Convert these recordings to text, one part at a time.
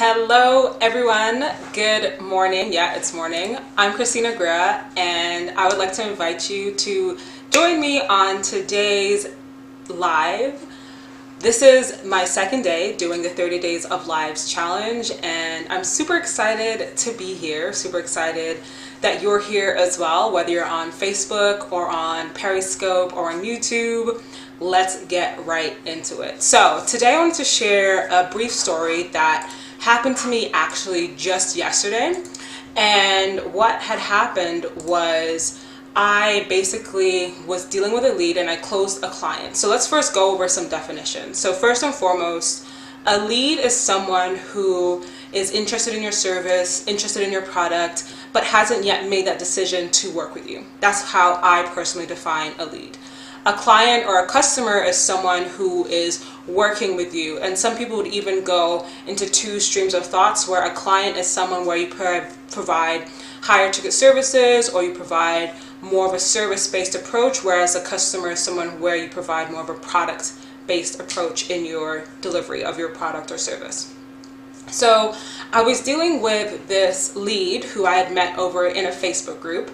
Hello everyone, good morning. Yeah, it's morning. I'm Christina Gwira and I would like to invite you to join me on today's live. This is my second day doing the 30 Days of Lives challenge and I'm super excited to be here, super excited that you're here as well, whether you're on Facebook or on Periscope or on YouTube. Let's get right into it. So today I wanted to share a brief story that happened to me actually just yesterday. And what had happened was I basically was dealing with a lead and I closed a client. So let's first go over some definitions. So first and foremost, a lead is someone who is interested in your service, interested in your product, but hasn't yet made that decision to work with you. That's how I personally define a lead. A client or a customer is someone who is working with you, and some people would even go into two streams of thoughts where a client is someone where you provide higher ticket services or you provide more of a service-based approach, whereas a customer is someone where you provide more of a product-based approach in your delivery of your product or service. So I was dealing with this lead who I had met over in a Facebook group,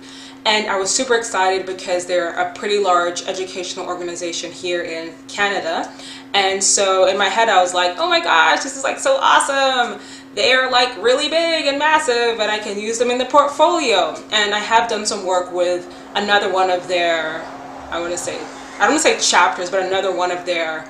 and I was super excited because they're a pretty large educational organization here in Canada. And so in my head I was like, oh my gosh, this is like so awesome. They're like really big and massive and I can use them in the portfolio. And I have done some work with another one of their, I don't want to say chapters, but another one of their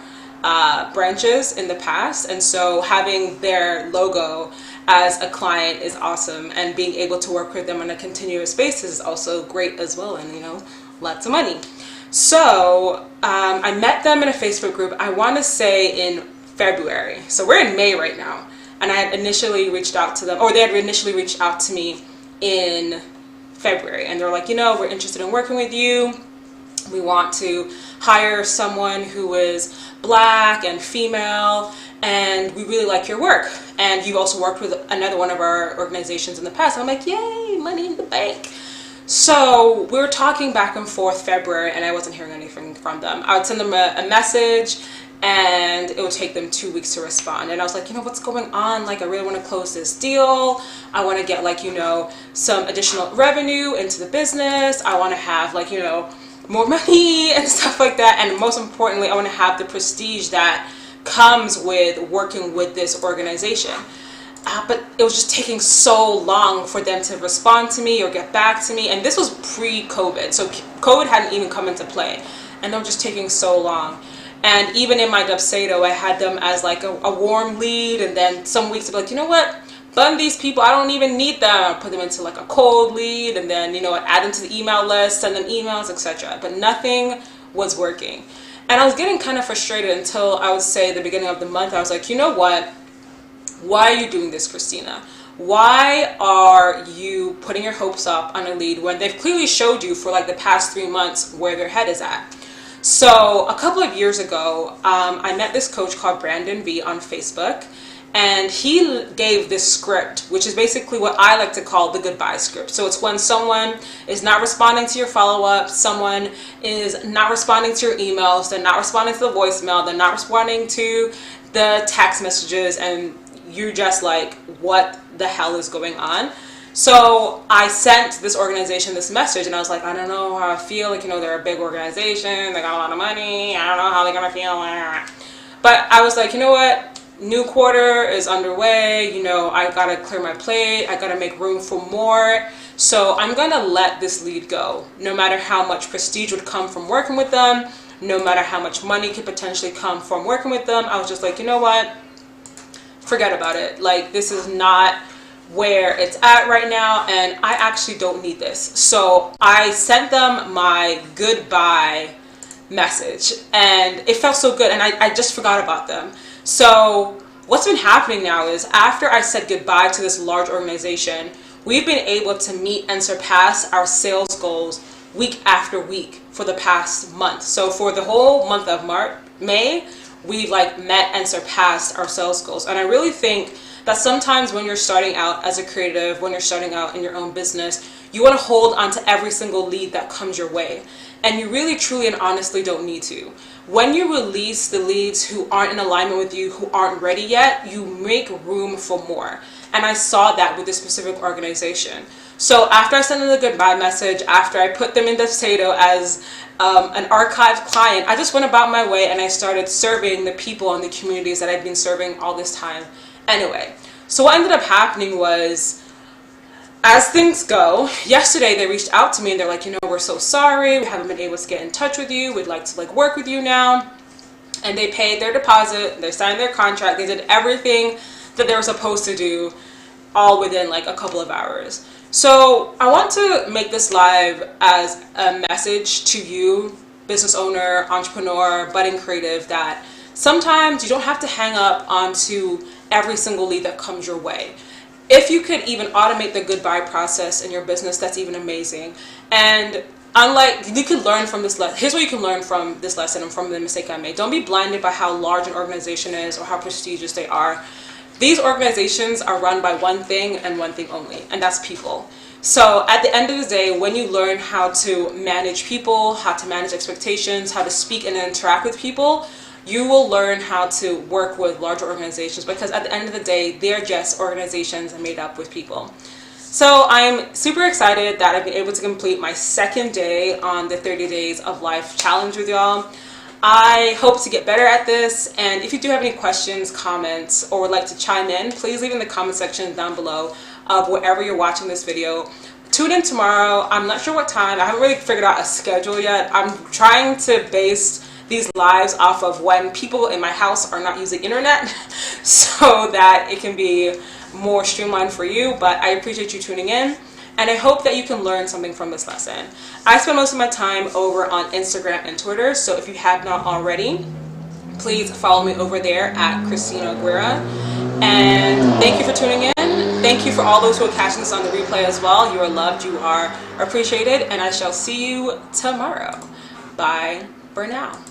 branches in the past. And so having their logo as a client is awesome, and being able to work with them on a continuous basis is also great as well, and lots of money. So I met them in a Facebook group, I want to say in February. So we're in May right now, and I had initially reached out to them, or they had initially reached out to me in February, and they're like, we're interested in working with you. We want to hire someone who is Black and female, and we really like your work. And you also worked with another one of our organizations in the past. I'm like, yay, money in the bank. So we were talking back and forth February, and I wasn't hearing anything from them. I would send them a message, and it would take them 2 weeks to respond. And I was like, what's going on? Like, I really want to close this deal. I want to get some additional revenue into the business. I want to have more money and stuff like that. And most importantly, I want to have the prestige that comes with working with this organization. But it was just taking so long for them to respond to me or get back to me. And this was pre-COVID. So COVID hadn't even come into play. And they were just taking so long. And even in my Dubsado, I had them as like a warm lead. And then some weeks I'd be like, you know what? Bun these people, I don't even need them. I'll put them into like a cold lead, and then I'd add them to the email list, send them emails, etc. But nothing was working. And I was getting kind of frustrated until I would say the beginning of the month. I was like, you know what? Why are you doing this, Christina? Why are you putting your hopes up on a lead when they've clearly showed you for like the past 3 months where their head is at? So a couple of years ago, I met this coach called Brandon V on Facebook. And he gave this script, which is basically what I like to call the goodbye script. So it's when someone is not responding to your follow-up, someone is not responding to your emails, they're not responding to the voicemail, they're not responding to the text messages, and you're just like, what the hell is going on? So I sent this organization this message, and I was like, I don't know how I feel. They're a big organization, they got a lot of money, I don't know how they're gonna feel. But I was like, you know what? New quarter is underway, I gotta clear my plate, I gotta make room for more. So I'm gonna let this lead go. No matter how much prestige would come from working with them, no matter how much money could potentially come from working with them, I was just like, you know what? Forget about it. Like, this is not where it's at right now, and I actually don't need this. So I sent them my goodbye message, and it felt so good, and I just forgot about them. So what's been happening now is after I said goodbye to this large organization, we've been able to meet and surpass our sales goals week after week for the past month. So for the whole month of May, we've met and surpassed our sales goals. And I really think that sometimes when you're starting out as a creative, when you're starting out in your own business, You want to hold on to every single lead that comes your way. And you really, truly, and honestly don't need to. When you release the leads who aren't in alignment with you, who aren't ready yet, you make room for more. And I saw that with this specific organization. So after I sent them the goodbye message, after I put them in the potato as an archived client, I just went about my way and I started serving the people in the communities that I've been serving all this time anyway. So what ended up happening was, as things go, yesterday they reached out to me and they're like, we're so sorry, we haven't been able to get in touch with you, we'd like to work with you now. And they paid their deposit, they signed their contract, they did everything that they were supposed to do, all within a couple of hours. So I want to make this live as a message to you, business owner, entrepreneur, budding creative, that sometimes you don't have to hang up onto every single lead that comes your way. If you could even automate the goodbye process in your business, that's even amazing. And you can learn from this lesson. Here's what you can learn from this lesson and from the mistake I made. Don't be blinded by how large an organization is or how prestigious they are. These organizations are run by one thing and one thing only, and that's people. So at the end of the day, when you learn how to manage people, how to manage expectations, how to speak and interact with people, you will learn how to work with larger organizations, because at the end of the day, they're just organizations made up with people. So I'm super excited that I've been able to complete my second day on the 30 Days of Life challenge with y'all. I hope to get better at this, and if you do have any questions, comments, or would like to chime in, please leave in the comment section down below of wherever you're watching this video. Tune in tomorrow. I'm not sure what time. I haven't really figured out a schedule yet. I'm trying to base these lives off of when people in my house are not using internet so that it can be more streamlined for you. But I appreciate you tuning in, and I hope that you can learn something from this lesson. I spend most of my time over on Instagram and Twitter, so if you have not already, please follow me over there at Christina Gwira. And thank you for tuning in. Thank you for all those who are catching this on the replay as well. You are loved, you are appreciated, and I shall see you tomorrow. Bye for now.